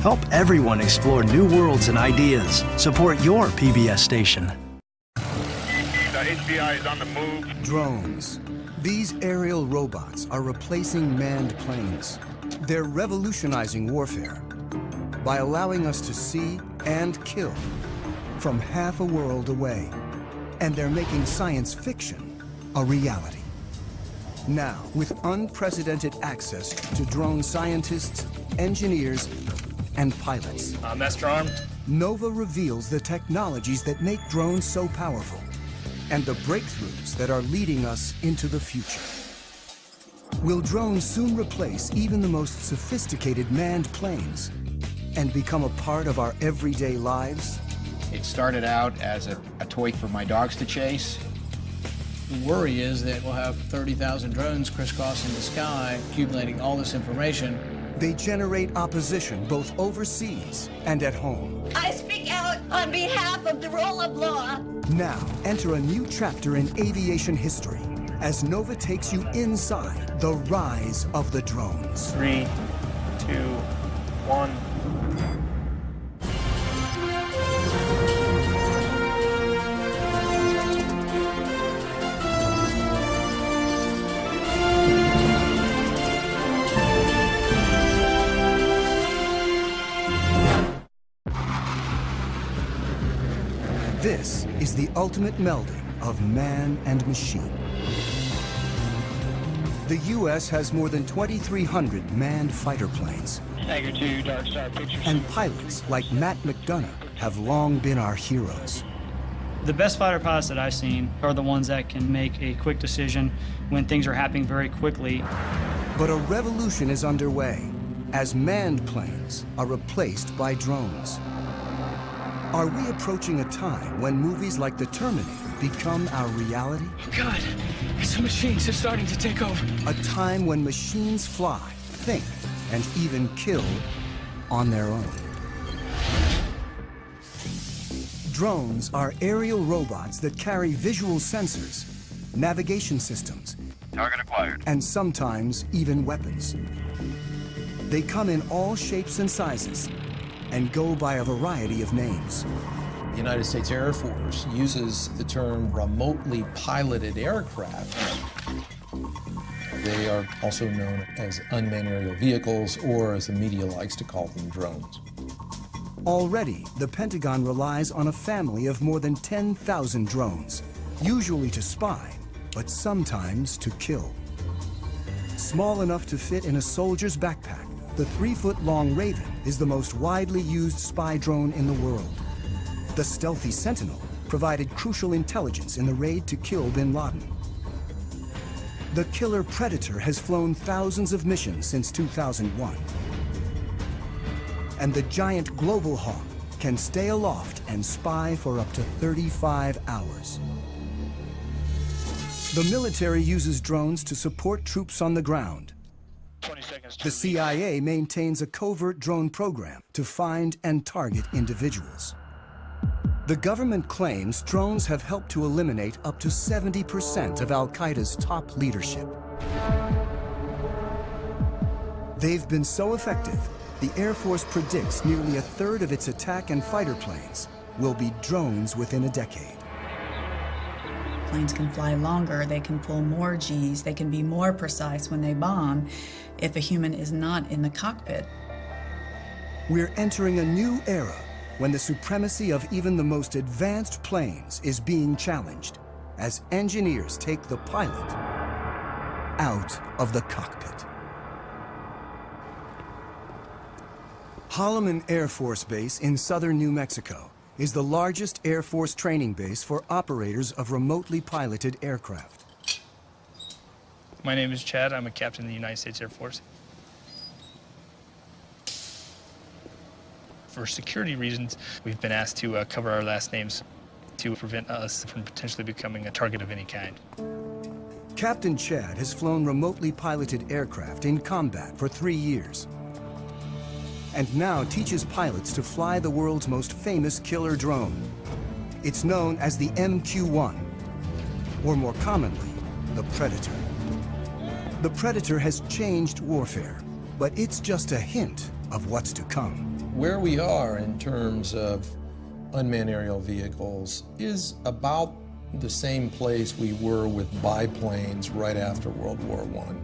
Help everyone explore new worlds and ideas. Support your PBS station. The HBI is on the move. Drones. These aerial robots are replacing manned planes. They're revolutionizing warfare by allowing us to see and kill from half a world away. And they're making science fiction a reality. Now, with unprecedented access to drone scientists, engineers, and pilots. Master armed. Nova reveals the technologies that make drones so powerful and the breakthroughs that are leading us into the future. Will drones soon replace even the most sophisticated manned planes and become a part of our everyday lives? It started out as a toy for my dogs to chase. The worry is that we'll have 30,000 drones crisscrossing the sky, accumulating all this information. They generate opposition both overseas and at home. I speak out on behalf of the rule of law. Now, enter a new chapter in aviation history as Nova takes you inside the rise of the drones. 3, 2, 1. This is the ultimate melding of man and machine. The U.S. has more than 2,300 manned fighter planes. Tiger 2, Dark Star Pictures. And pilots like Matt McDonough have long been our heroes. The best fighter pilots that I've seen are the ones that can make a quick decision when things are happening very quickly. But a revolution is underway as manned planes are replaced by drones. Are we approaching a time when movies like The Terminator become our reality? Oh God, some machines are starting to take over. A time when machines fly, think, and even kill on their own. Drones are aerial robots that carry visual sensors, navigation systems, Target acquired. and sometimes even weapons. They come in all shapes and sizes and go by a variety of names. The United States Air Force uses the term remotely piloted aircraft. They are also known as unmanned aerial vehicles, or as the media likes to call them, drones. Already, the Pentagon relies on a family of more than 10,000 drones, usually to spy, but sometimes to kill. Small enough to fit in a soldier's backpack, the 3-foot-long Raven is the most widely used spy drone in the world. The stealthy Sentinel provided crucial intelligence in the raid to kill bin Laden. The killer Predator has flown thousands of missions since 2001. And the giant Global Hawk can stay aloft and spy for up to 35 hours. The military uses drones to support troops on the ground. 20 seconds. The CIA maintains a covert drone program to find and target individuals. The government claims drones have helped to eliminate up to 70% of Al-Qaeda's top leadership. They've been so effective, the Air Force predicts nearly a third of its attack and fighter planes will be drones within a decade. Planes can fly longer, they can pull more Gs, they can be more precise when they bomb if a human is not in the cockpit. We're entering a new era when the supremacy of even the most advanced planes is being challenged as engineers take the pilot out of the cockpit. Holloman Air Force Base in southern New Mexico is the largest Air Force training base for operators of remotely piloted aircraft. My name is Chad. I'm a captain in the United States Air Force. For security reasons, we've been asked to cover our last names to prevent us from potentially becoming a target of any kind. Captain Chad has flown remotely piloted aircraft in combat for 3 years, and now teaches pilots to fly the world's most famous killer drone. It's known as the MQ-1, or more commonly, the Predator. The Predator has changed warfare, but it's just a hint of what's to come. Where we are in terms of unmanned aerial vehicles is about the same place we were with biplanes right after World War I.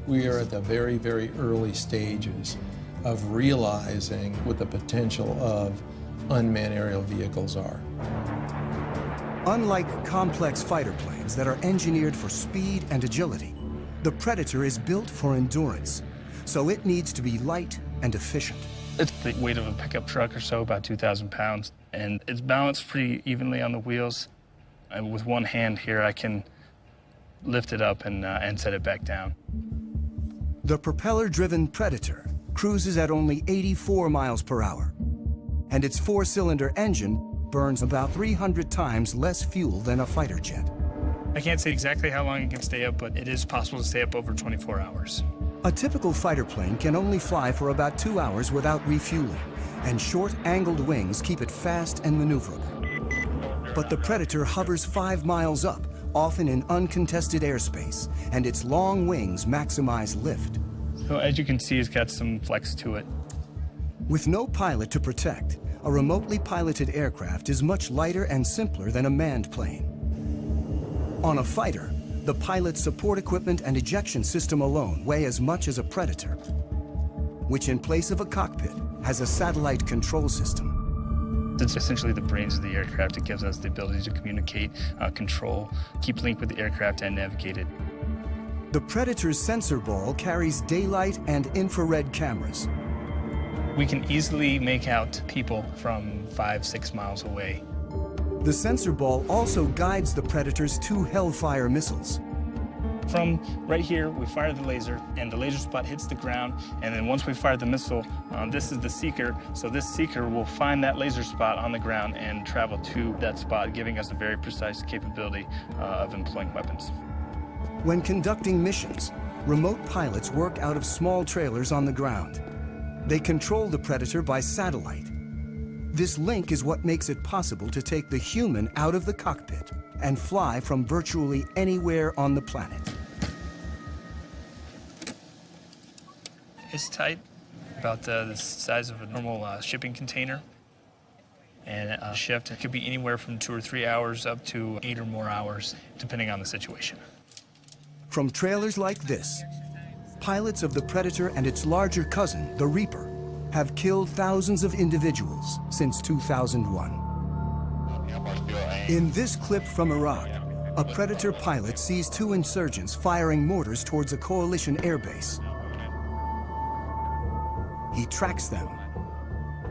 We are at the very, very early stages of realizing what the potential of unmanned aerial vehicles are. Unlike complex fighter planes that are engineered for speed and agility, the Predator is built for endurance, so it needs to be light and efficient. It's the weight of a pickup truck or so, about 2,000 pounds, and it's balanced pretty evenly on the wheels. And with one hand here, I can lift it up and set it back down. The propeller-driven Predator cruises at only 84 miles per hour, and its four-cylinder engine burns about 300 times less fuel than a fighter jet. I can't say exactly how long it can stay up, but it is possible to stay up over 24 hours. A typical fighter plane can only fly for about 2 hours without refueling, and short, angled wings keep it fast and maneuverable. But the Predator hovers 5 miles up, often in uncontested airspace, and its long wings maximize lift. So as you can see, it's got some flex to it. With no pilot to protect, a remotely piloted aircraft is much lighter and simpler than a manned plane. On a fighter, the pilot's support equipment and ejection system alone weigh as much as a Predator, which in place of a cockpit has a satellite control system. It's essentially the brains of the aircraft. It gives us the ability to communicate, control, keep link with the aircraft, and navigate it. The Predator's sensor ball carries daylight and infrared cameras. We can easily make out people from 5-6 miles away. The sensor ball also guides the Predator's 2 Hellfire missiles. From right here, we fire the laser, and the laser spot hits the ground, and then once we fire the missile, this is the seeker, so this seeker will find that laser spot on the ground and travel to that spot, giving us a very precise capability of employing weapons. When conducting missions, remote pilots work out of small trailers on the ground. They control the Predator by satellite. This link is what makes it possible to take the human out of the cockpit and fly from virtually anywhere on the planet. It's tight, about the size of a normal shipping container. And a shift, it could be anywhere from 2 or 3 hours up to 8 or more hours, depending on the situation. From trailers like this, pilots of the Predator and its larger cousin, the Reaper, have killed thousands of individuals since 2001. In this clip from Iraq, a Predator pilot sees 2 insurgents firing mortars towards a coalition airbase. He tracks them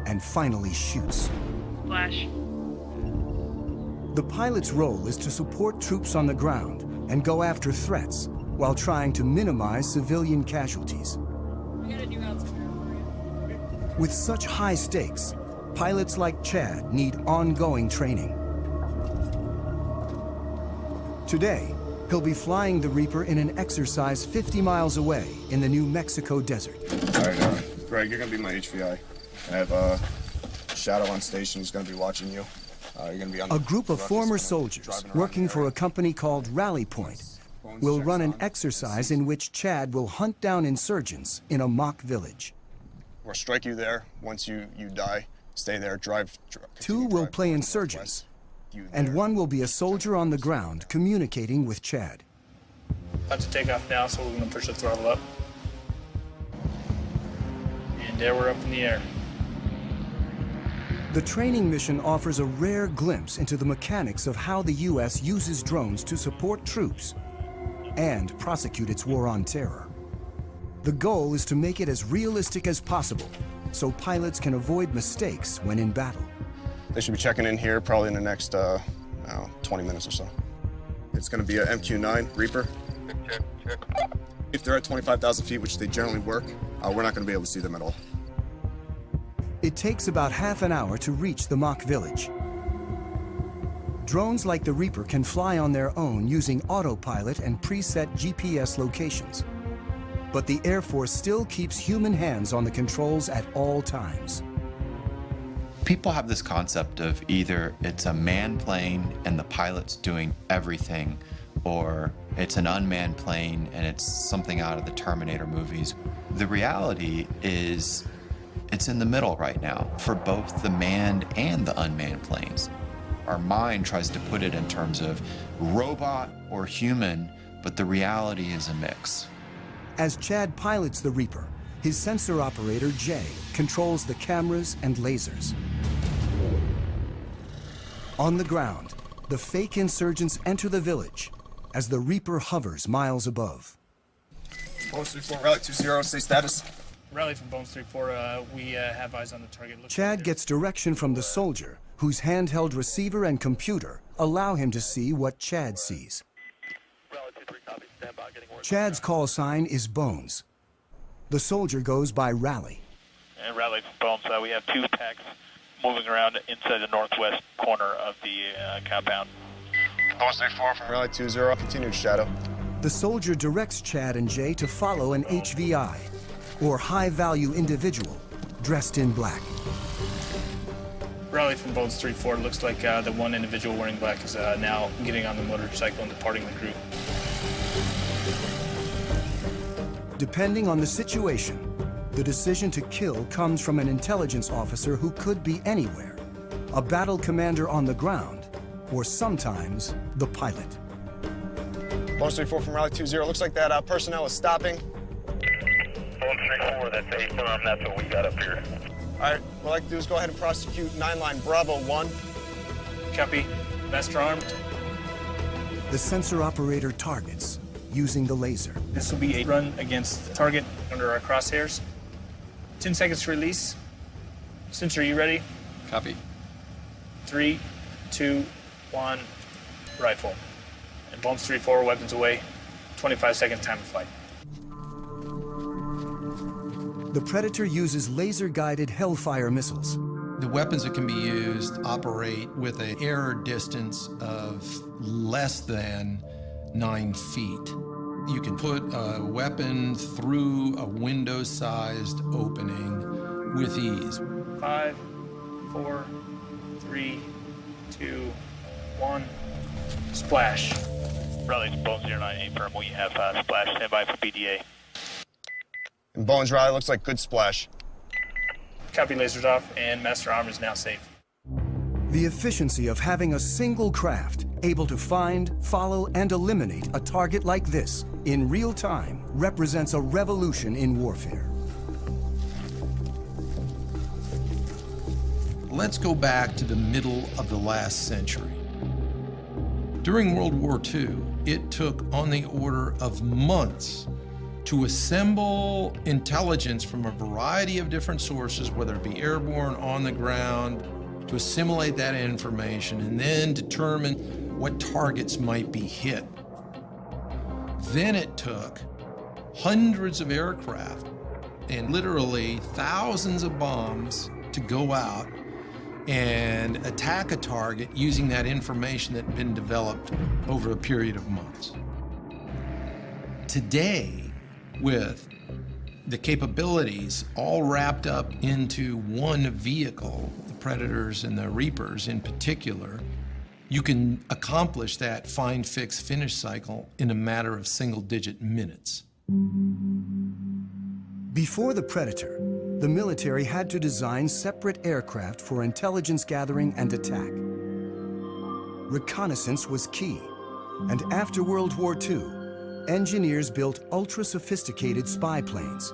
and finally shoots. Flash. The pilot's role is to support troops on the ground and go after threats while trying to minimize civilian casualties. With such high stakes, pilots like Chad need ongoing training. Today, he'll be flying the Reaper in an exercise 50 miles away in the New Mexico desert. All right, Greg, you're gonna be my HVI. I have Shadow on station. He's gonna be watching you. You're gonna be on a group of former soldiers working for a company called Rally Point will run an exercise in which Chad will hunt down insurgents in a mock village. We'll strike you there. Once you die, stay there, drive. 2 will play insurgents, and 1 will be a soldier on the ground communicating with Chad. About to take off now, so we're going to push the throttle up. And there we're up in the air. The training mission offers a rare glimpse into the mechanics of how the U.S. uses drones to support troops and prosecute its war on terror. The goal is to make it as realistic as possible so pilots can avoid mistakes when in battle. They should be checking in here probably in the next 20 minutes or so. It's going to be a MQ-9 Reaper. If they're at 25,000 feet, which they generally work, we're not going to be able to see them at all. It takes about half an hour to reach the mock village. Drones like the Reaper can fly on their own using autopilot and preset GPS locations. But the Air Force still keeps human hands on the controls at all times. People have this concept of either it's a manned plane and the pilot's doing everything, or it's an unmanned plane and it's something out of the Terminator movies. The reality is It's in the middle right now for both the manned and the unmanned planes. Our mind tries to put it in terms of robot or human, but the reality is a mix. As Chad pilots the Reaper, his sensor operator, Jay, controls the cameras and lasers. On the ground, the fake insurgents enter the village as the Reaper hovers miles above. Bones 3-4, Rally 20, stay status. Rally from Bones 3-4, we have eyes on the target. Chad gets direction from the soldier, whose handheld receiver and computer allow him to see what Chad sees. Chad's call sign is Bones. The soldier goes by Rally. And Rally from Bones, we have 2 packs moving around inside the northwest corner of the compound. Bones 3-4 from Rally 20, continued shadow. The soldier directs Chad and Jay to follow an HVI, or high-value individual, dressed in black. Rally from Bones 3-4, looks like the one individual wearing black is now getting on the motorcycle and departing the group. Depending on the situation, the decision to kill comes from an intelligence officer who could be anywhere, a battle commander on the ground, or sometimes the pilot. Bones 3-4 from Rally 20, looks like that personnel is stopping. Bones 3-4, that's a firm, that's what we got up here. All right, what I'd like to do is go ahead and prosecute 9-line Bravo 1. Copy. Master armed. The sensor operator targets using the laser. This will be a run against the target under our crosshairs. 10 seconds to release. Sensor, you ready? Copy. 3, 2, 1, rifle. And Bones 3-4, weapons away. 25 seconds time of flight. The Predator uses laser-guided Hellfire missiles. The weapons that can be used operate with an air distance of less than 9 feet. You can put a weapon through a window-sized opening with ease. 5, 4, 3, 2, 1, splash. Rally from Bones 09, firm, we have splash, standby for BDA. And Bones Rally looks like good splash. Copy, lasers off, and Master Arm is now safe. The efficiency of having a single craft able to find, follow, and eliminate a target like this in real time represents a revolution in warfare. Let's go back to the middle of the last century. During World War II, it took on the order of months to assemble intelligence from a variety of different sources, whether it be airborne, on the ground, to assimilate that information and then determine what targets might be hit. Then it took hundreds of aircraft and literally thousands of bombs to go out and attack a target using that information that had been developed over a period of months. Today, with the capabilities all wrapped up into one vehicle, the Predators and the Reapers in particular, you can accomplish that find, fix, finish cycle in a matter of single-digit minutes. Before the Predator, the military had to design separate aircraft for intelligence gathering and attack. Reconnaissance was key, and after World War II, engineers built ultra-sophisticated spy planes.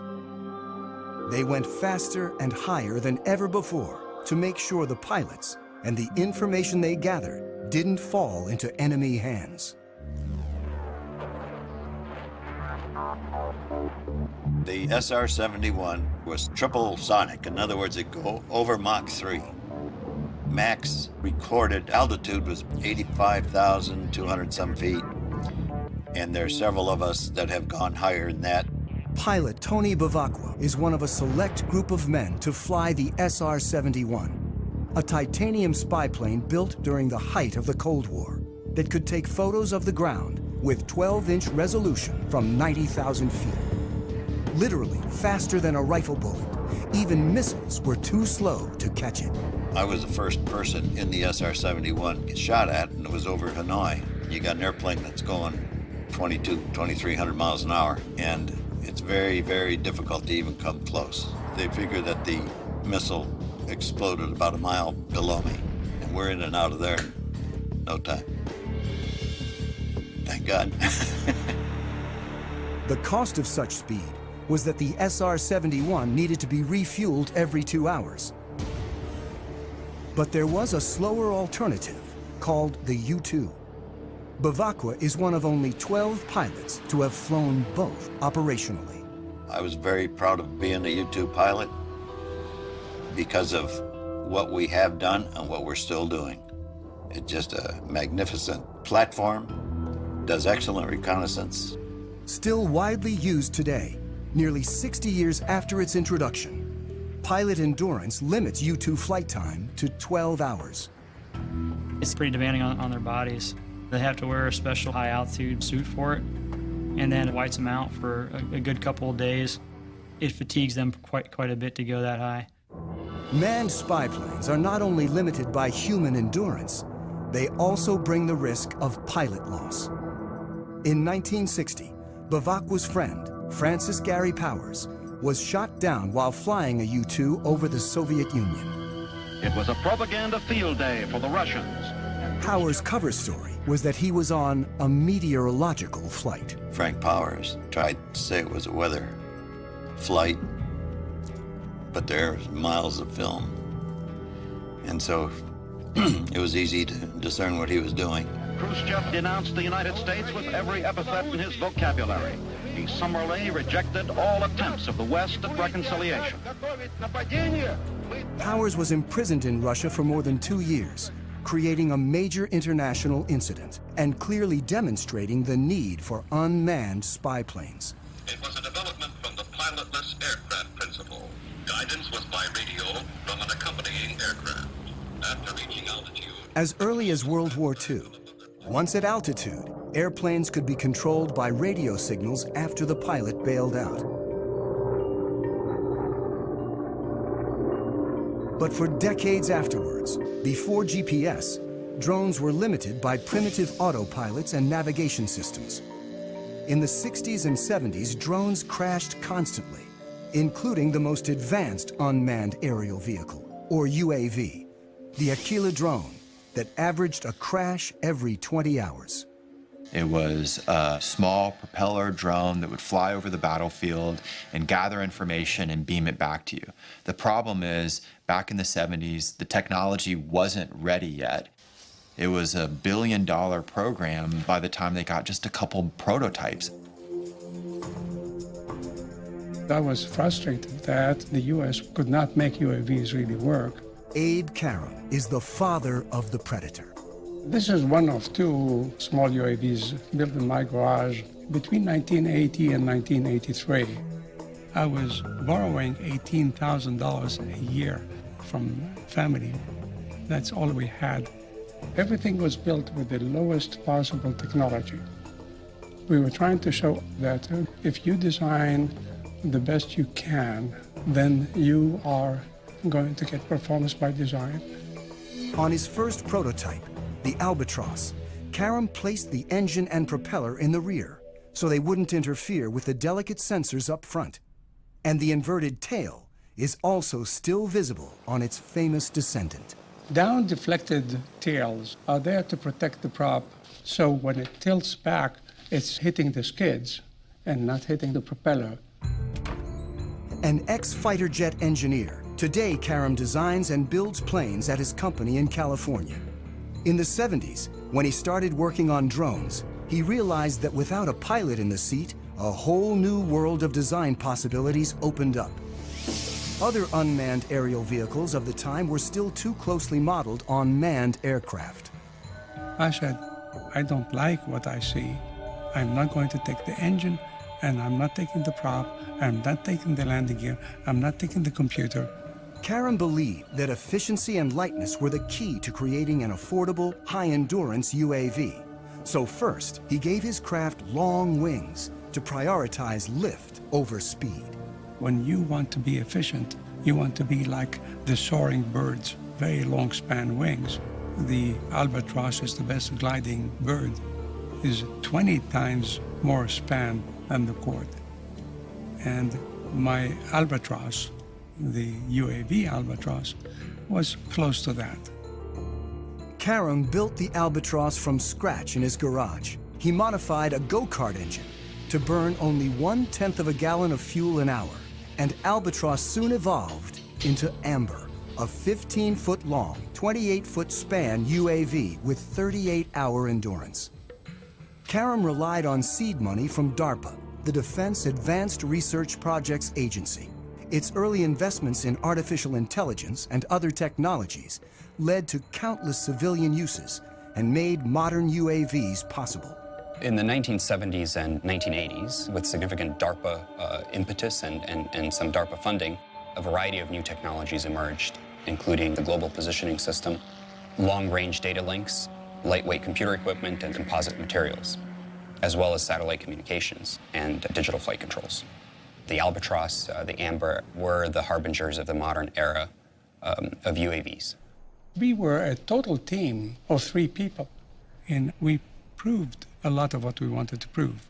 They went faster and higher than ever before to make sure the pilots and the information they gathered didn't fall into enemy hands. The SR-71 was triple sonic. In other words, it go over Mach 3. Max recorded altitude was 85,200 some feet. And there are several of us that have gone higher than that. Pilot Tony Bavacqua is one of a select group of men to fly the SR-71, a titanium spy plane built during the height of the Cold War that could take photos of the ground with 12-inch resolution from 90,000 feet. Literally faster than a rifle bullet. Even missiles were too slow to catch it. I was the first person in the SR-71 to get shot at, and it was over Hanoi. You got an airplane that's going 2,300 miles an hour, and it's very, very difficult to even come close. They figure that the missile exploded about a mile below me, and we're in and out of there in no time. Thank God. The cost of such speed was that the SR-71 needed to be refueled every 2 hours. But there was a slower alternative called the U-2. Bavakwa is one of only 12 pilots to have flown both operationally. I was very proud of being a U-2 pilot because of what we have done and what we're still doing. It's just a magnificent platform, does excellent reconnaissance. Still widely used today, nearly 60 years after its introduction, pilot endurance limits U-2 flight time to 12 hours. It's pretty demanding on their bodies. They have to wear a special high-altitude suit for it, and then it whites them out for a good couple of days. It fatigues them quite a bit to go that high. Manned spy planes are not only limited by human endurance, they also bring the risk of pilot loss. In 1960, Bavakwa's friend, Francis Gary Powers, was shot down while flying a U-2 over the Soviet Union. It was a propaganda field day for the Russians. Powers' cover story was that he was on a meteorological flight. Frank Powers tried to say it was a weather flight, but there was miles of film. And so it was easy to discern what he was doing. Khrushchev denounced the United States with every epithet in his vocabulary. He summarily rejected all attempts of the West at reconciliation. Powers was imprisoned in Russia for more than 2 years, creating a major international incident and clearly demonstrating the need for unmanned spy planes. It was a development from the pilotless aircraft principle. Guidance was by radio from an accompanying aircraft. After reaching altitude... As early as World War II, once at altitude, airplanes could be controlled by radio signals after the pilot bailed out. But for decades afterwards, before GPS, drones were limited by primitive autopilots and navigation systems. In the 60s and 70s, drones crashed constantly, including the most advanced unmanned aerial vehicle, or UAV, the Aquila drone, that averaged a crash every 20 hours. It was a small propeller drone that would fly over the battlefield and gather information and beam it back to you. The problem is, back in the 70s, the technology wasn't ready yet. It was a $1 billion program by the time they got just a couple prototypes. I was frustrated that the U.S. could not make UAVs really work. Abe Karam is the father of the Predator. This is one of 2 small UAVs built in my garage between 1980 and 1983. I was borrowing $18,000 a year from family. That's all we had. Everything was built with the lowest possible technology. We were trying to show that if you design the best you can, then you are going to get performance by design. On his first prototype, the Albatross, Karam placed the engine and propeller in the rear so they wouldn't interfere with the delicate sensors up front. And the inverted tail is also still visible on its famous descendant. Down-deflected tails are there to protect the prop, so when it tilts back, it's hitting the skids and not hitting the propeller. An ex-fighter jet engineer, today Karam designs and builds planes at his company in California. In the 70s, when he started working on drones, he realized that without a pilot in the seat, a whole new world of design possibilities opened up. Other unmanned aerial vehicles of the time were still too closely modeled on manned aircraft. I said, I don't like what I see. I'm not going to take the engine, and I'm not taking the prop, I'm not taking the landing gear, I'm not taking the computer. Karam believed that efficiency and lightness were the key to creating an affordable, high-endurance UAV. So first, he gave his craft long wings to prioritize lift over speed. When you want to be efficient, you want to be like the soaring birds, very long span wings. The albatross is the best gliding bird, is 20 times more span than the cord. And my albatross The UAV Albatross was close to that. Karam built the Albatross from scratch in his garage. He modified a go-kart engine to burn only 1/10 of a gallon of fuel an hour, and Albatross soon evolved into Amber, a 15-foot-long, 28-foot span UAV with 38-hour endurance. Karam relied on seed money from DARPA, the Defense Advanced Research Projects Agency. Its early investments in artificial intelligence and other technologies led to countless civilian uses and made modern UAVs possible. In the 1970s and 1980s, with significant DARPA impetus and some DARPA funding, a variety of new technologies emerged, including the Global Positioning System, long-range data links, lightweight computer equipment, and composite materials, as well as satellite communications and digital flight controls. The Albatross, the Amber, were the harbingers of the modern era of UAVs. We were a total team of 3 people, and we proved a lot of what we wanted to prove.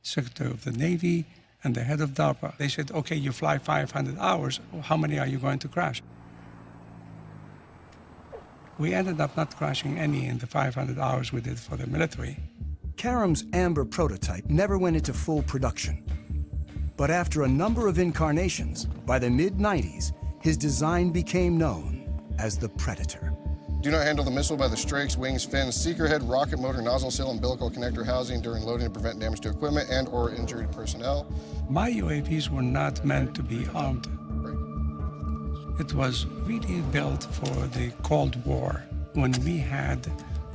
Secretary of the Navy and the head of DARPA, they said, okay, you fly 500 hours, how many are you going to crash? We ended up not crashing any in the 500 hours we did for the military. Karam's Amber prototype never went into full production. But after a number of incarnations, by the mid-90s, his design became known as the Predator. Do not handle the missile by the strakes, wings, fins, seeker head, rocket motor, nozzle seal, umbilical connector housing during loading to prevent damage to equipment and or injured personnel. My UAVs were not meant to be armed. It was really built for the Cold War, when we had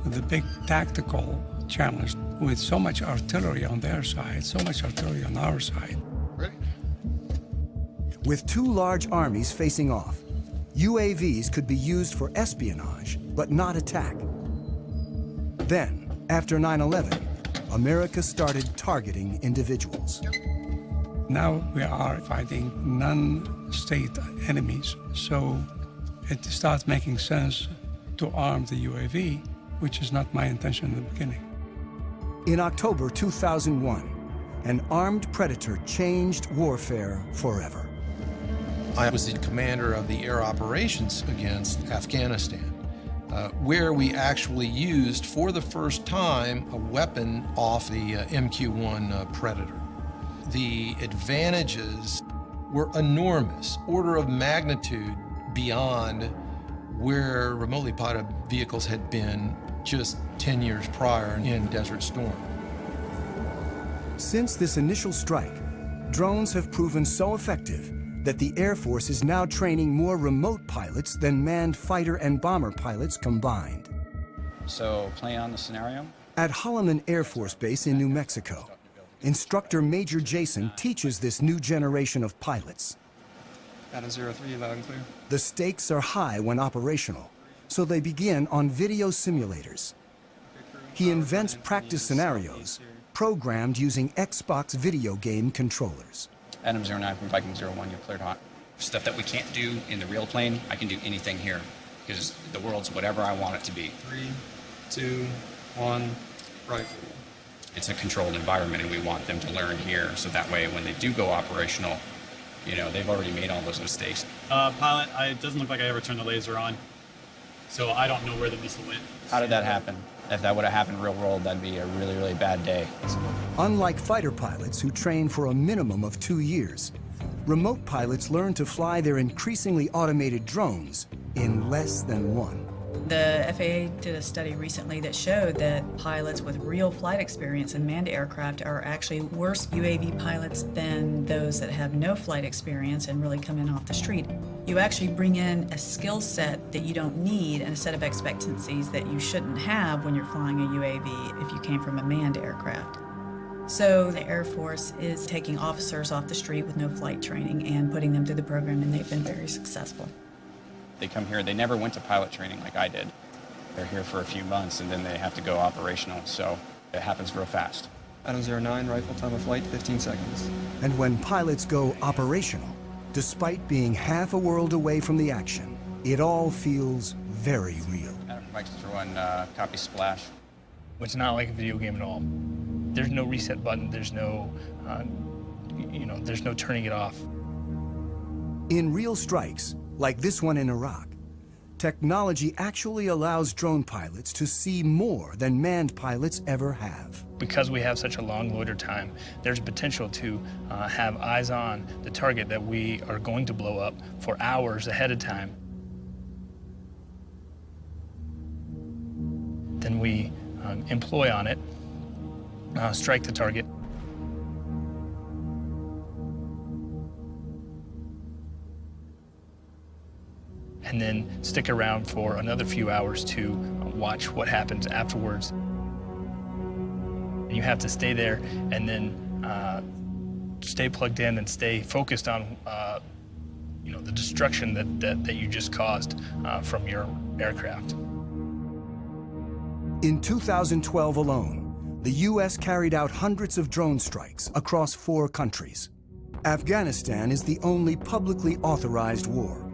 the big tactical challenge with so much artillery on their side, so much artillery on our side. Ready? With 2 large armies facing off, UAVs could be used for espionage, but not attack. Then, after 9/11, America started targeting individuals. Now we are fighting non-state enemies, so it starts making sense to arm the UAV, which is not my intention in the beginning. In October 2001, an armed Predator changed warfare forever. I was the commander of the air operations against Afghanistan, where we actually used, for the first time, a weapon off the MQ-1 Predator. The advantages were enormous, order of magnitude beyond where remotely piloted vehicles had been just 10 years prior in Desert Storm. Since this initial strike, drones have proven so effective that the Air Force is now training more remote pilots than manned fighter and bomber pilots combined. So, playing on the scenario? At Holloman Air Force Base in New Mexico, instructor Major Jason teaches this new generation of pilots. Adam 03, loud and clear. The stakes are high when operational, so they begin on video simulators. He invents practice scenarios programmed using Xbox video game controllers. Adam 09 from Viking 01, you're cleared hot. Stuff that we can't do in the real plane, I can do anything here, because the world's whatever I want it to be. 3, 2, 1, rifle. It's a controlled environment, and we want them to learn here, so that way when they do go operational, you know, they've already made all those mistakes. Pilot, it doesn't look like I ever turned the laser on, so I don't know where the missile went. How did that happen? If that would have happened in real world, that'd be a really, really bad day. Unlike fighter pilots who train for a minimum of 2 years, remote pilots learn to fly their increasingly automated drones in less than 1. The FAA did a study recently that showed that pilots with real flight experience in manned aircraft are actually worse UAV pilots than those that have no flight experience and really come in off the street. You actually bring in a skill set that you don't need and a set of expectancies that you shouldn't have when you're flying a UAV if you came from a manned aircraft. So the Air Force is taking officers off the street with no flight training and putting them through the program, and they've been very successful. They come here, they never went to pilot training like I did. They're here for a few months and then they have to go operational, so it happens real fast. Adam 09, rifle, time of flight, 15 seconds. And when pilots go operational, despite being half a world away from the action, it all feels very real. Adam from Viking 01, copy splash. It's not like a video game at all. There's no reset button, there's no, there's no turning it off. In real strikes, like this one in Iraq, technology actually allows drone pilots to see more than manned pilots ever have. Because we have such a long loiter time, there's potential to have eyes on the target that we are going to blow up for hours ahead of time. Then we employ on it, strike the target. And then stick around for another few hours to watch what happens afterwards. You have to stay there and then stay plugged in and stay focused on the destruction that you just caused from your aircraft. In 2012 alone, the U.S. carried out hundreds of drone strikes across 4 countries. Afghanistan is the only publicly authorized war,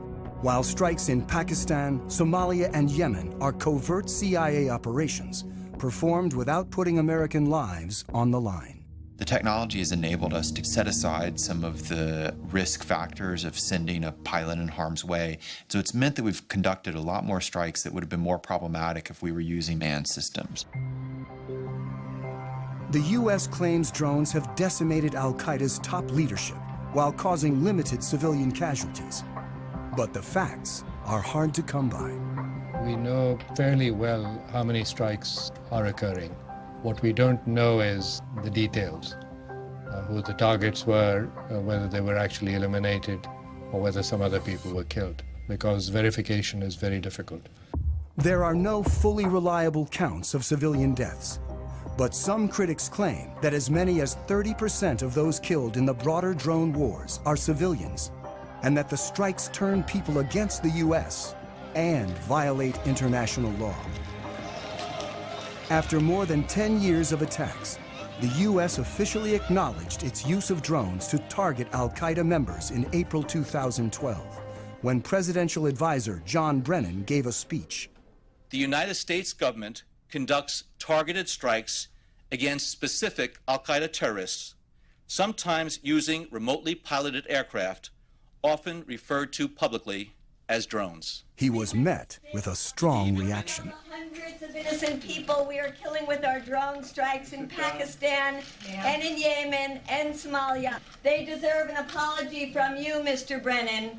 while strikes in Pakistan, Somalia, and Yemen are covert CIA operations performed without putting American lives on the line. The technology has enabled us to set aside some of the risk factors of sending a pilot in harm's way. So it's meant that we've conducted a lot more strikes that would have been more problematic if we were using manned systems. The U.S. claims drones have decimated al-Qaeda's top leadership while causing limited civilian casualties. But the facts are hard to come by. We know fairly well how many strikes are occurring. What we don't know is the details, who the targets were, whether they were actually eliminated, or whether some other people were killed, because verification is very difficult. There are no fully reliable counts of civilian deaths, but some critics claim that as many as 30% of those killed in the broader drone wars are civilians, and that the strikes turn people against the U.S. and violate international law. After more than 10 years of attacks, the U.S. officially acknowledged its use of drones to target al-Qaeda members in April 2012, when presidential advisor John Brennan gave a speech. The United States government conducts targeted strikes against specific al-Qaeda terrorists, sometimes using remotely piloted aircraft, often referred to publicly as drones. He was met with a strong reaction. Hundreds of innocent people we are killing with our drone strikes in Pakistan and in Yemen and Somalia. They deserve an apology from you, Mr. Brennan.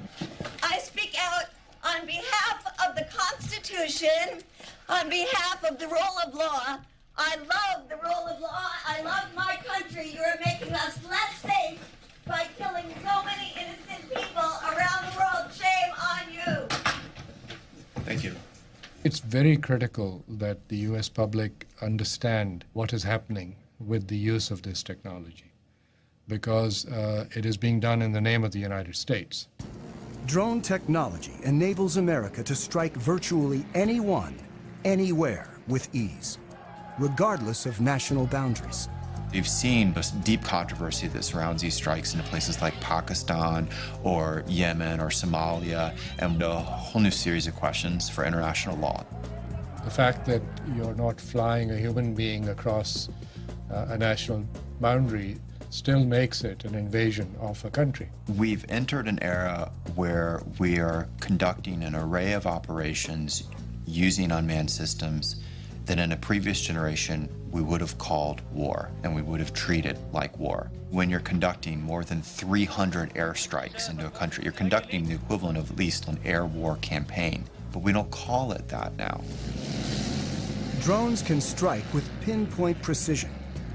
I speak out on behalf of the Constitution, on behalf of the rule of law. I love the rule of law. I love my country. You are making us less safe by killing so many innocent people around the world. Shame on you. Thank you. It's very critical that the U.S. public understand what is happening with the use of this technology, because it is being done in the name of the United States. Drone technology enables America to strike virtually anyone, anywhere with ease, regardless of national boundaries. We've seen this deep controversy that surrounds these strikes into places like Pakistan or Yemen or Somalia, and a whole new series of questions for international law. The fact that you're not flying a human being across a national boundary still makes it an invasion of a country. We've entered an era where we are conducting an array of operations using unmanned systems that in a previous generation we would have called war, and we would have treated like war. When you're conducting more than 300 airstrikes into a country, you're conducting the equivalent of at least an air war campaign, but we don't call it that now. Drones can strike with pinpoint precision,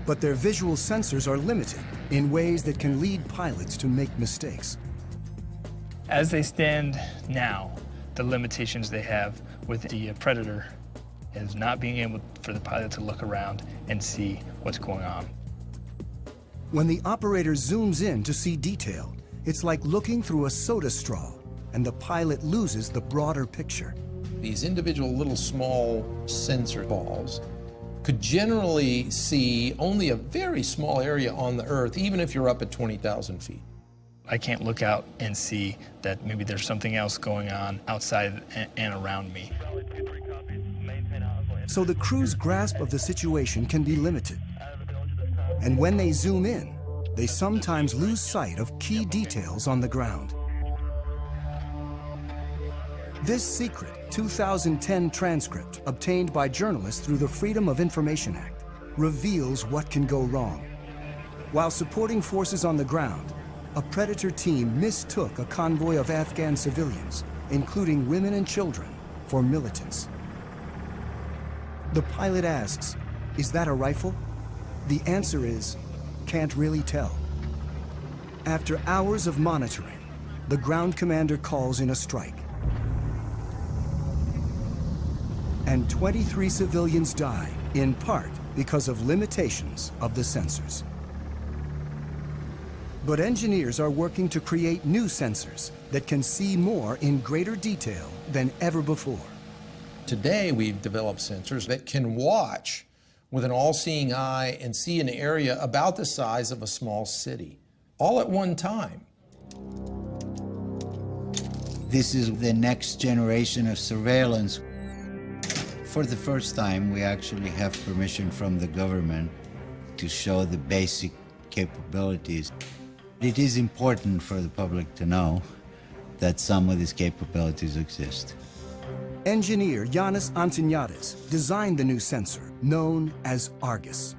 but their visual sensors are limited in ways that can lead pilots to make mistakes. As they stand now, the limitations they have with the Predator is not being able for the pilot to look around and see what's going on. When the operator zooms in to see detail, it's like looking through a soda straw, and the pilot loses the broader picture. These individual little small sensor balls could generally see only a very small area on the Earth, even if you're up at 20,000 feet. I can't look out and see that maybe there's something else going on outside and around me. So the crew's grasp of the situation can be limited. And when they zoom in, they sometimes lose sight of key details on the ground. This secret 2010 transcript, obtained by journalists through the Freedom of Information Act, reveals what can go wrong. While supporting forces on the ground, a Predator team mistook a convoy of Afghan civilians, including women and children, for militants. The pilot asks, "Is that a rifle?" The answer is, "Can't really tell." After hours of monitoring, the ground commander calls in a strike. And 23 civilians die, in part because of limitations of the sensors. But engineers are working to create new sensors that can see more in greater detail than ever before. Today, we've developed sensors that can watch with an all-seeing eye and see an area about the size of a small city, all at one time. This is the next generation of surveillance. For the first time, we actually have permission from the government to show the basic capabilities. It is important for the public to know that some of these capabilities exist. Engineer Yanis Antoniadis designed the new sensor, known as Argus.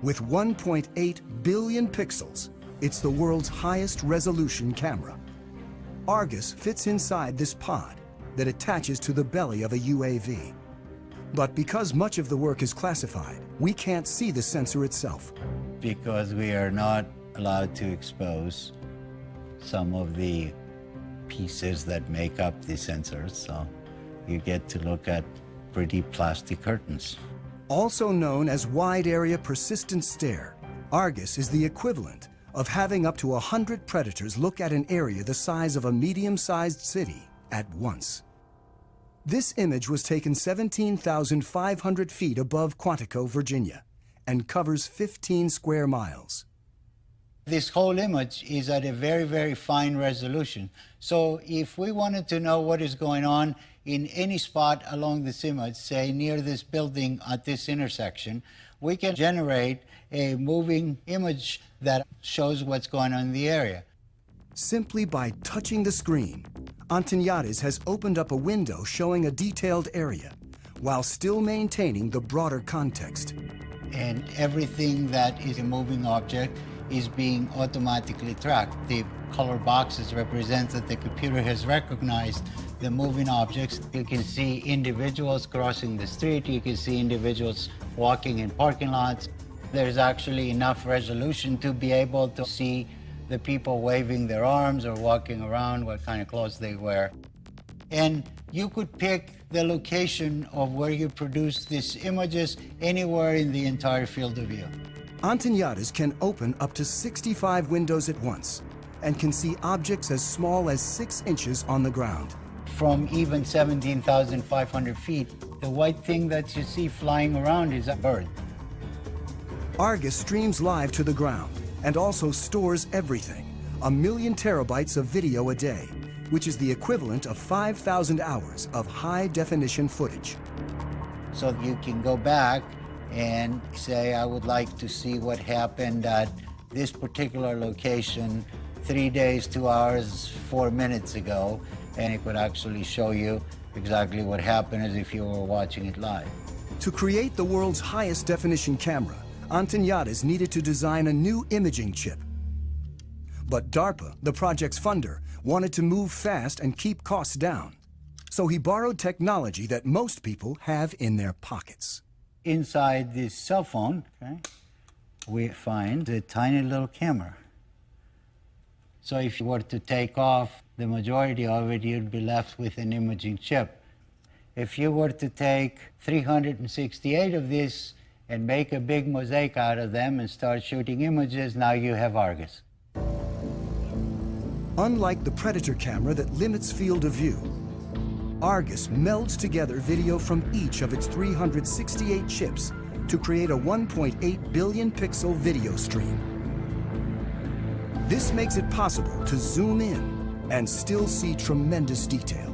With 1.8 billion pixels, it's the world's highest resolution camera. Argus fits inside this pod that attaches to the belly of a UAV. But because much of the work is classified, we can't see the sensor itself. Because we are not allowed to expose some of the pieces that make up the sensors, so you get to look at pretty plastic curtains. Also known as Wide Area Persistent Stare, Argus is the equivalent of having up to 100 predators look at an area the size of a medium-sized city at once. This image was taken 17,500 feet above Quantico, Virginia, and covers 15 square miles. This whole image is at a very, very fine resolution. So if we wanted to know what is going on in any spot along this image, say near this building at this intersection, we can generate a moving image that shows what's going on in the area. Simply by touching the screen, Antoniadis has opened up a window showing a detailed area, while still maintaining the broader context. And everything that is a moving object is being automatically tracked. The color boxes represent that the computer has recognized the moving objects. You can see individuals crossing the street. You can see individuals walking in parking lots. There's actually enough resolution to be able to see the people waving their arms or walking around, what kind of clothes they wear. And you could pick the location of where you produce these images anywhere in the entire field of view. Antoniadis can open up to 65 windows at once and can see objects as small as 6 inches on the ground. From even 17,500 feet, the white thing that you see flying around is a bird. Argus streams live to the ground and also stores everything, 1 million terabytes of video a day, which is the equivalent of 5,000 hours of high-definition footage. So you can go back and say, I would like to see what happened at this particular location 3 days, 2 hours, 4 minutes ago, and it would actually show you exactly what happened as if you were watching it live. To create the world's highest definition camera, Antoniadis needed to design a new imaging chip. But DARPA, the project's funder, wanted to move fast and keep costs down. So he borrowed technology that most people have in their pockets. Inside this cell phone, we find a tiny little camera. So if you were to take off the majority of it, you'd be left with an imaging chip. If you were to take 368 of these and make a big mosaic out of them and start shooting images, now you have Argus. Unlike the Predator camera that limits field of view, Argus melds together video from each of its 368 chips to create a 1.8 billion pixel video stream. This makes it possible to zoom in and still see tremendous detail.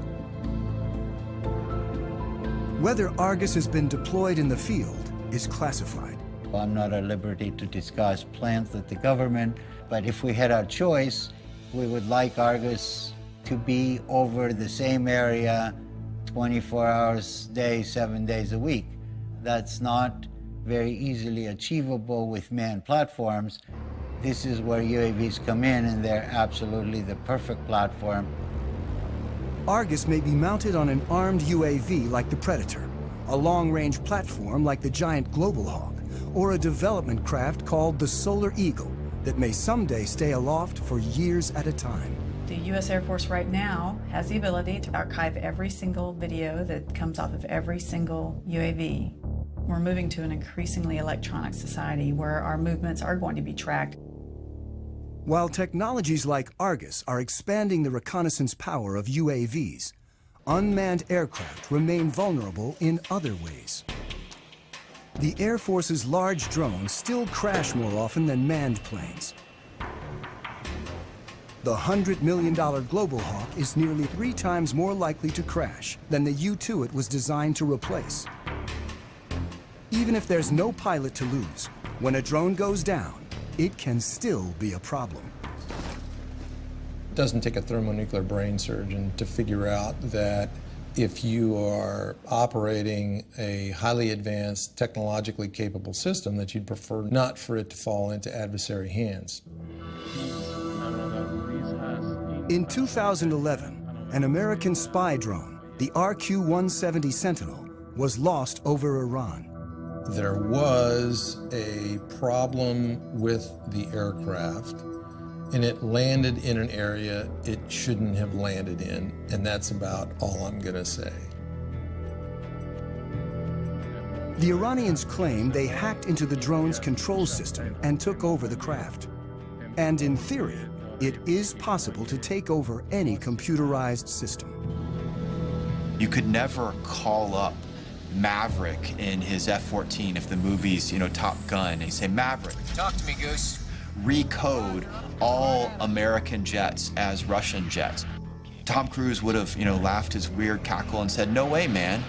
Whether Argus has been deployed in the field is classified. I'm not at liberty to discuss plans with the government, but if we had our choice, we would like Argus to be over the same area 24 hours a day, 7 days a week. That's not very easily achievable with manned platforms. This is where UAVs come in, and they're absolutely the perfect platform. Argus may be mounted on an armed UAV like the Predator, a long-range platform like the giant Global Hawk, or a development craft called the Solar Eagle that may someday stay aloft for years at a time. The U.S. Air Force right now has the ability to archive every single video that comes off of every single UAV. We're moving to an increasingly electronic society where our movements are going to be tracked. While technologies like Argus are expanding the reconnaissance power of UAVs, unmanned aircraft remain vulnerable in other ways. The Air Force's large drones still crash more often than manned planes. The $100 million Global Hawk is nearly 3 times more likely to crash than the U-2 it was designed to replace. Even if there's no pilot to lose, when a drone goes down, it can still be a problem. It doesn't take a thermonuclear brain surgeon to figure out that if you are operating a highly advanced, technologically capable system, that you'd prefer not for it to fall into adversary hands. In 2011, an American spy drone, the RQ-170 Sentinel, was lost over Iran. There was a problem with the aircraft, and it landed in an area it shouldn't have landed in, and that's about all I'm going to say. The Iranians claim they hacked into the drone's control system and took over the craft. And in theory, it is possible to take over any computerized system. You could never call up Maverick in his F-14 if the movie's, Top Gun, and you say, Maverick, talk to me, Goose. Recode all American jets as Russian jets. Tom Cruise would have, laughed his weird cackle and said, no way, man.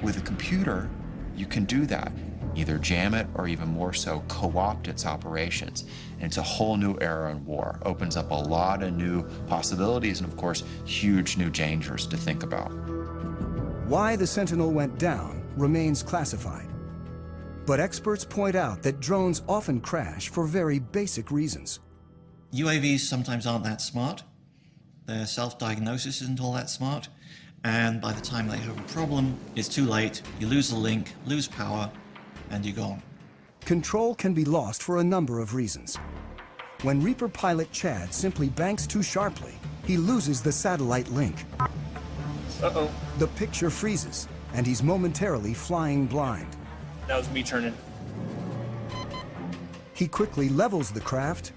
With a computer, you can do that. Either jam it or even more so, co-opt its operations. And it's a whole new era in war. Opens up a lot of new possibilities and, of course, huge new dangers to think about. Why the Sentinel went down remains classified. But experts point out that drones often crash for very basic reasons. UAVs sometimes aren't that smart. Their self-diagnosis isn't all that smart. And by the time they have a problem, it's too late. You lose the link, lose power, and you're gone. Control can be lost for a number of reasons. When Reaper pilot Chad simply banks too sharply, he loses the satellite link. Uh-oh. The picture freezes, and he's momentarily flying blind. That was me turning. He quickly levels the craft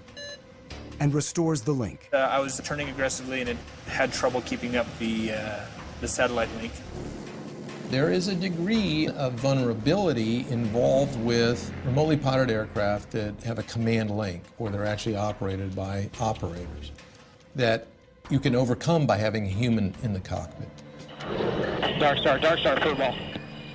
and restores the link. I was turning aggressively, and it had trouble keeping up the satellite link. There is a degree of vulnerability involved with remotely piloted aircraft that have a command link, or they're actually operated by operators, that you can overcome by having a human in the cockpit. Dark Star, football.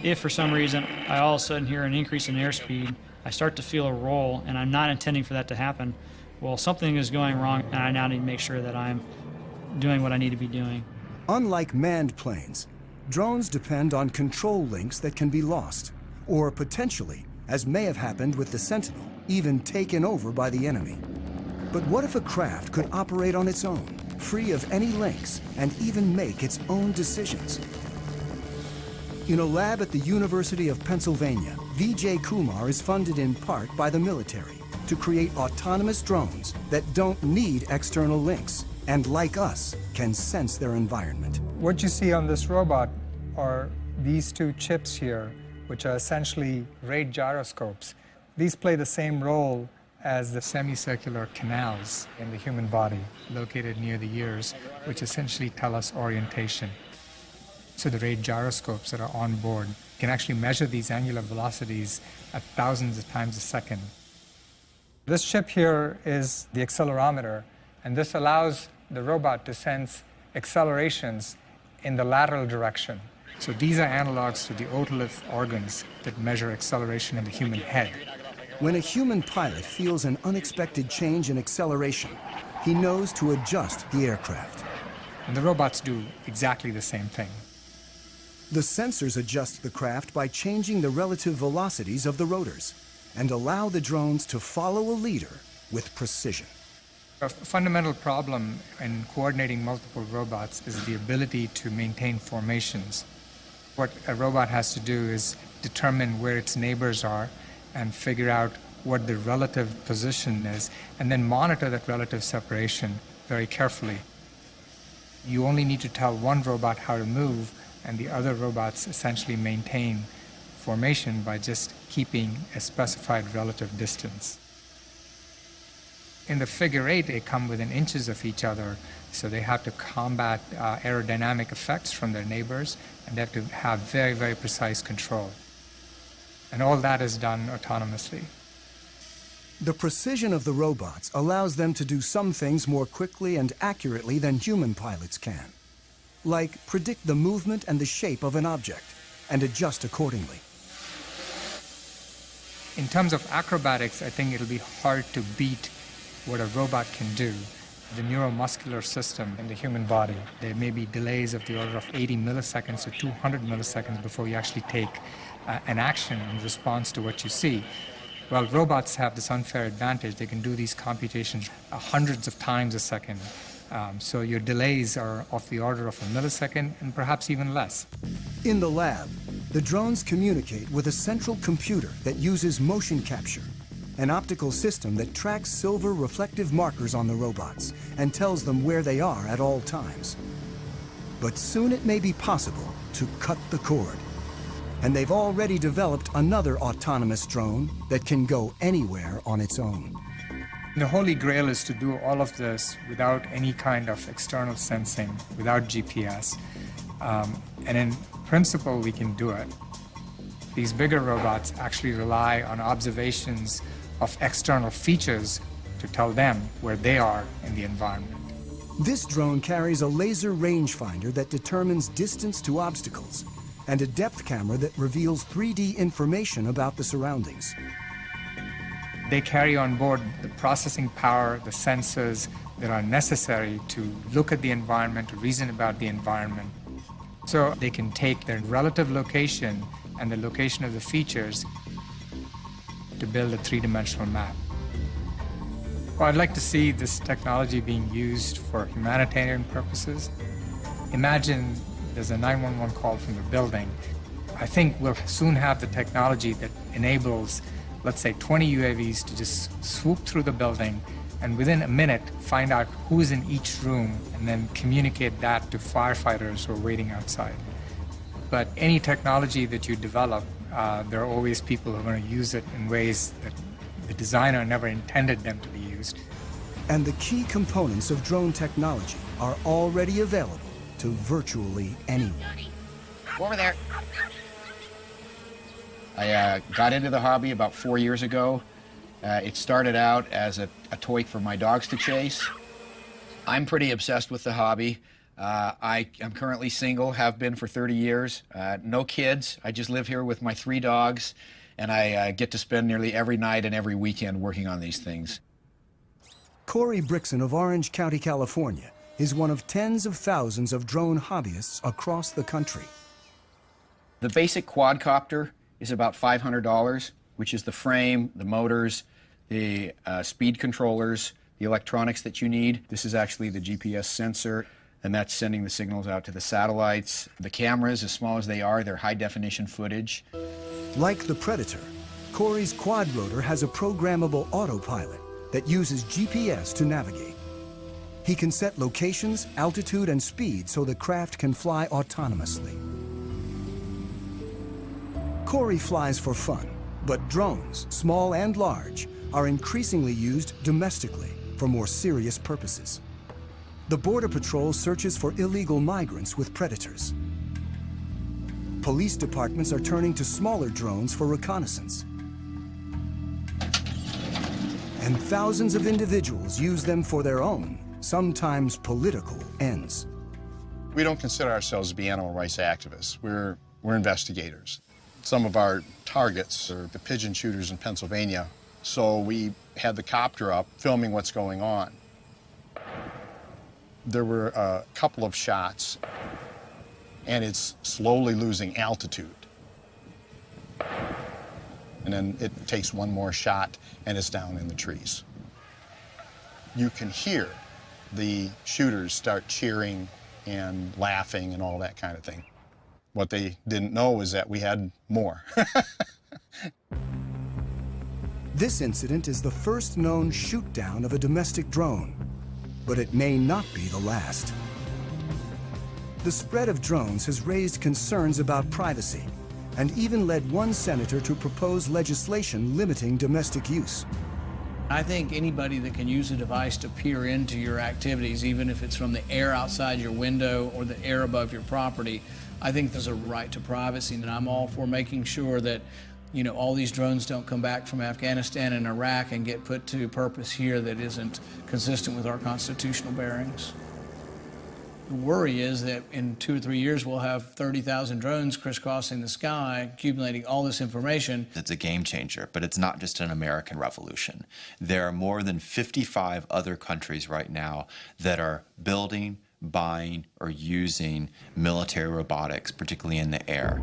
If for some reason I all of a sudden hear an increase in airspeed, I start to feel a roll, and I'm not intending for that to happen, well, something is going wrong, and I now need to make sure that I'm doing what I need to be doing. Unlike manned planes, drones depend on control links that can be lost, or potentially, as may have happened with the Sentinel, even taken over by the enemy. But what if a craft could operate on its own, free of any links, and even make its own decisions? In a lab at the University of Pennsylvania, Vijay Kumar is funded in part by the military to create autonomous drones that don't need external links and, like us, can sense their environment. What you see on this robot are these two chips here, which are essentially rate gyroscopes. These play the same role as the semicircular canals in the human body located near the ears, which essentially tell us orientation. So the rate gyroscopes that are on board can actually measure these angular velocities at thousands of times a second. This chip here is the accelerometer, and this allows the robot to sense accelerations in the lateral direction. So these are analogs to the otolith organs that measure acceleration in the human head. When a human pilot feels an unexpected change in acceleration, he knows to adjust the aircraft. And the robots do exactly the same thing. The sensors adjust the craft by changing the relative velocities of the rotors and allow the drones to follow a leader with precision. A fundamental problem in coordinating multiple robots is the ability to maintain formations. What a robot has to do is determine where its neighbors are and figure out what the relative position is, and then monitor that relative separation very carefully. You only need to tell one robot how to move, and the other robots essentially maintain formation by just keeping a specified relative distance. In the figure eight, they come within inches of each other, so they have to combat aerodynamic effects from their neighbors, and they have to have very, very precise control. And all that is done autonomously. The precision of the robots allows them to do some things more quickly and accurately than human pilots can, like predict the movement and the shape of an object and adjust accordingly. In terms of acrobatics, I think it'll be hard to beat what a robot can do. The neuromuscular system in the human body, there may be delays of the order of 80 milliseconds to 200 milliseconds before you actually take an action in response to what you see. Well, robots have this unfair advantage. They can do these computations hundreds of times a second. So your delays are of the order of a millisecond and perhaps even less. In the lab, the drones communicate with a central computer that uses motion capture, an optical system that tracks silver reflective markers on the robots and tells them where they are at all times. But soon it may be possible to cut the cord. And they've already developed another autonomous drone that can go anywhere on its own. The holy grail is to do all of this without any kind of external sensing, without GPS. And in principle, we can do it. These bigger robots actually rely on observations of external features to tell them where they are in the environment. This drone carries a laser rangefinder that determines distance to obstacles and a depth camera that reveals 3D information about the surroundings. They carry on board the processing power, the sensors that are necessary to look at the environment, to reason about the environment. So they can take their relative location and the location of the features to build a three-dimensional map. Well, I'd like to see this technology being used for humanitarian purposes. Imagine there's a 911 call from the building. I think we'll soon have the technology that enables, let's say, 20 UAVs to just swoop through the building and within a minute find out who's in each room and then communicate that to firefighters who are waiting outside. But any technology that you develop, there are always people who are going to use it in ways that the designer never intended them to be used. And the key components of drone technology are already available to virtually anyone. Over there. I got into the hobby about 4 years ago. It started out as a toy for my dogs to chase. I'm pretty obsessed with the hobby. I'm currently single, have been for 30 years. No kids. I just live here with my 3 dogs, and I get to spend nearly every night and every weekend working on these things. Corey Brixon of Orange County, California, is one of tens of thousands of drone hobbyists across the country. The basic quadcopter is about $500, which is the frame, the motors, the speed controllers, the electronics that you need. This is actually the GPS sensor, and that's sending the signals out to the satellites. The cameras, as small as they are, they're high-definition footage. Like the Predator, Corey's quadrotor has a programmable autopilot that uses GPS to navigate. He can set locations, altitude, and speed so the craft can fly autonomously. Corey flies for fun, but drones, small and large, are increasingly used domestically for more serious purposes. The Border Patrol searches for illegal migrants with Predators. Police departments are turning to smaller drones for reconnaissance. And thousands of individuals use them for their own, sometimes political, ends. We don't consider ourselves to be animal rights activists. We're investigators. Some of our targets are the pigeon shooters in Pennsylvania, so we had the copter up filming what's going on. There were a couple of shots and it's slowly losing altitude. And then it takes one more shot, and it's down in the trees. You can hear the shooters start cheering and laughing and all that kind of thing. What they didn't know is that we had more. This incident is the first known shoot-down of a domestic drone, but it may not be the last. The spread of drones has raised concerns about privacy and even led one senator to propose legislation limiting domestic use. I think anybody that can use a device to peer into your activities, even if it's from the air outside your window or the air above your property, I think there's a right to privacy, and I'm all for making sure that, you know, all these drones don't come back from Afghanistan and Iraq and get put to purpose here that isn't consistent with our constitutional bearings. The worry is that in 2 or 3 years we'll have 30,000 drones crisscrossing the sky, accumulating all this information. It's a game changer, but it's not just an American revolution. There are more than 55 other countries right now that are building, buying, or using military robotics, particularly in the air.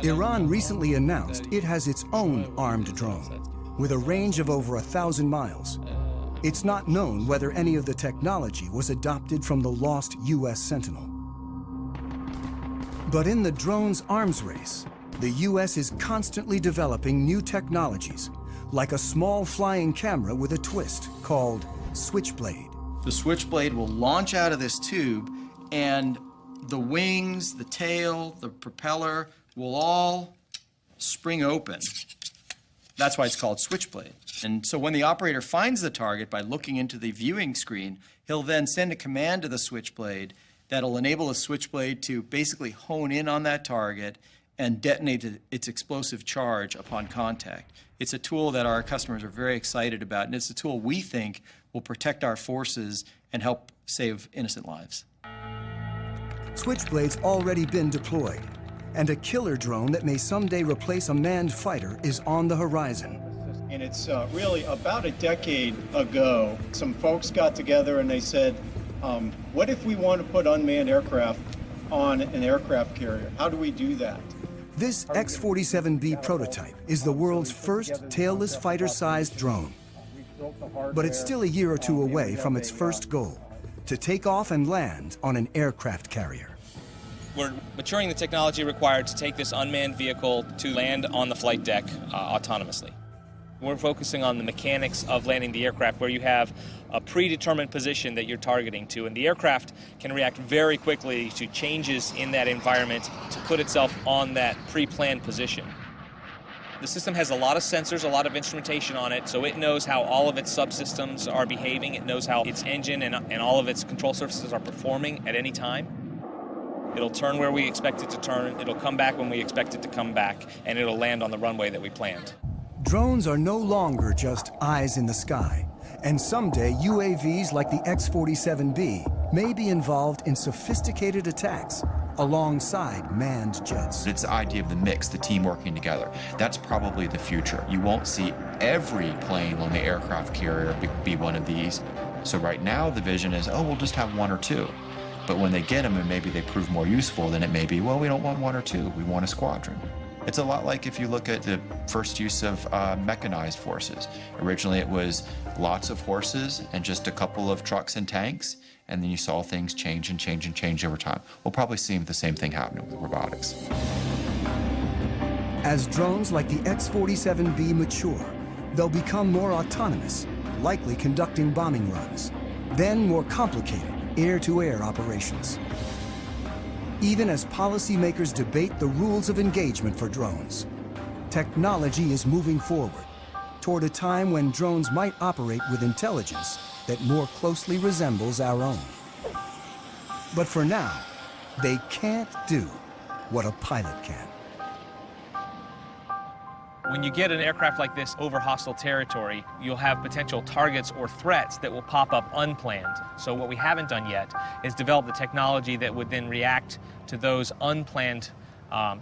Iran recently announced it has its own armed drone with a range of over 1,000 miles. It's not known whether any of the technology was adopted from the lost U.S. Sentinel. But in the drone's arms race, the U.S. is constantly developing new technologies, like a small flying camera with a twist called Switchblade. The Switchblade will launch out of this tube, and the wings, the tail, the propeller will all spring open. That's why it's called Switchblade. And so when the operator finds the target by looking into the viewing screen, he'll then send a command to the Switchblade that'll enable the Switchblade to basically hone in on that target and detonate its explosive charge upon contact. It's a tool that our customers are very excited about, and it's a tool we think will protect our forces and help save innocent lives. Switchblade's already been deployed, and a killer drone that may someday replace a manned fighter is on the horizon. And it's really about a decade ago, some folks got together and they said, what if we want to put unmanned aircraft on an aircraft carrier? How do we do that? This X-47B prototype is the world's first tailless fighter-sized drone. But it's still a year or two away from its first goal, to take off and land on an aircraft carrier. We're maturing the technology required to take this unmanned vehicle to land on the flight deck autonomously. We're focusing on the mechanics of landing the aircraft, where you have a predetermined position that you're targeting to, and the aircraft can react very quickly to changes in that environment to put itself on that pre-planned position. The system has a lot of sensors, a lot of instrumentation on it, so it knows how all of its subsystems are behaving. It knows how its engine and all of its control surfaces are performing at any time. It'll turn where we expect it to turn, it'll come back when we expect it to come back, and it'll land on the runway that we planned. Drones are no longer just eyes in the sky, and someday UAVs like the X-47B may be involved in sophisticated attacks alongside manned jets. It's the idea of the mix, the team working together. That's probably the future. You won't see every plane on the aircraft carrier be one of these. So right now the vision is, oh, we'll just have 1 or 2. But when they get them and maybe they prove more useful, then it may be, well, we don't want 1 or 2, we want a squadron. It's a lot like if you look at the first use of mechanized forces. Originally it was lots of horses and just a couple of trucks and tanks, and then you saw things change and change and change over time. We'll probably see the same thing happening with robotics. As drones like the X-47B mature, they'll become more autonomous, likely conducting bombing runs, then more complicated air-to-air operations. Even as policymakers debate the rules of engagement for drones, technology is moving forward toward a time when drones might operate with intelligence that more closely resembles our own. But for now, they can't do what a pilot can. When you get an aircraft like this over hostile territory, you'll have potential targets or threats that will pop up unplanned. So what we haven't done yet is develop the technology that would then react to those unplanned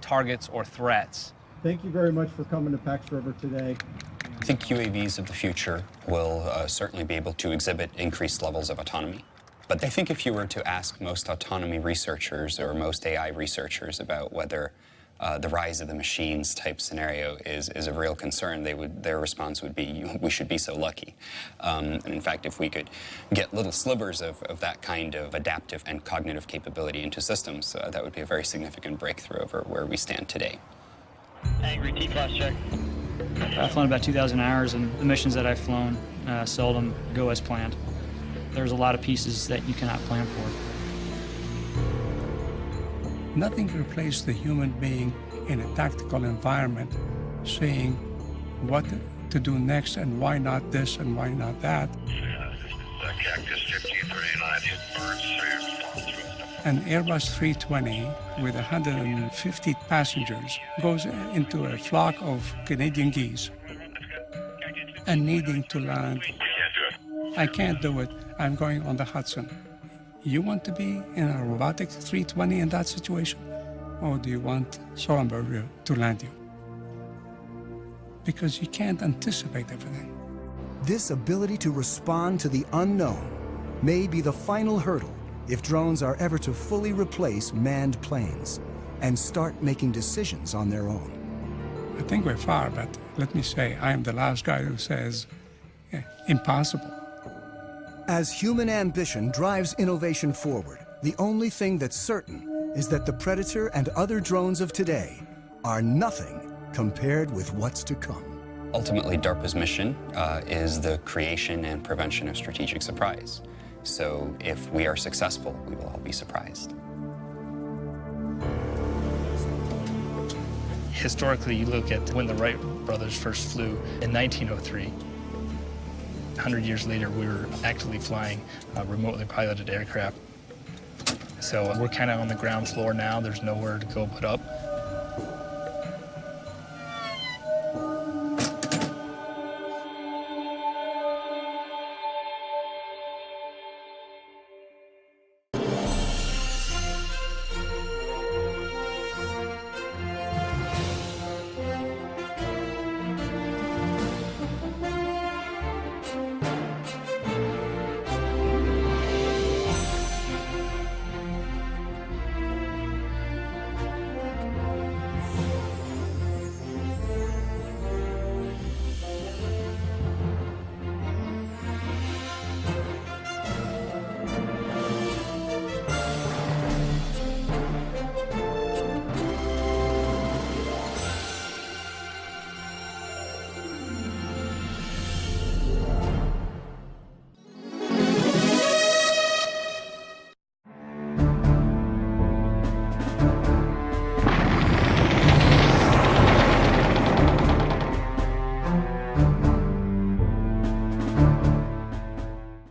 targets or threats. Thank you very much for coming to Pax River today. I think UAVs of the future will certainly be able to exhibit increased levels of autonomy. But I think if you were to ask most autonomy researchers or most AI researchers about whether the rise of the machines type scenario is a real concern, their response would be, we should be so lucky. And in fact, if we could get little slivers of that kind of adaptive and cognitive capability into systems, that would be a very significant breakthrough over where we stand today. Angry T-plus check. I've flown about 2,000 hours, and the missions that I've flown seldom go as planned. There's a lot of pieces that you cannot plan for. Nothing replaces the human being in a tactical environment, saying what to do next and why not this and why not that. Cactus 1539 hit birds. An Airbus 320 with 150 passengers goes into a flock of Canadian geese and needing to land. I can't do it. I'm going on the Hudson. You want to be in a robotic 320 in that situation? Or do you want Sullenberger to land you? Because you can't anticipate everything. This ability to respond to the unknown may be the final hurdle if drones are ever to fully replace manned planes and start making decisions on their own. I think we're far, but let me say, I am the last guy who says, impossible. As human ambition drives innovation forward, the only thing that's certain is that the Predator and other drones of today are nothing compared with what's to come. Ultimately, DARPA's mission is the creation and prevention of strategic surprise. So if we are successful, we will all be surprised. Historically, you look at when the Wright brothers first flew in 1903. 100 years later, we were actually flying remotely piloted aircraft. So we're kind of on the ground floor now. There's nowhere to go but up.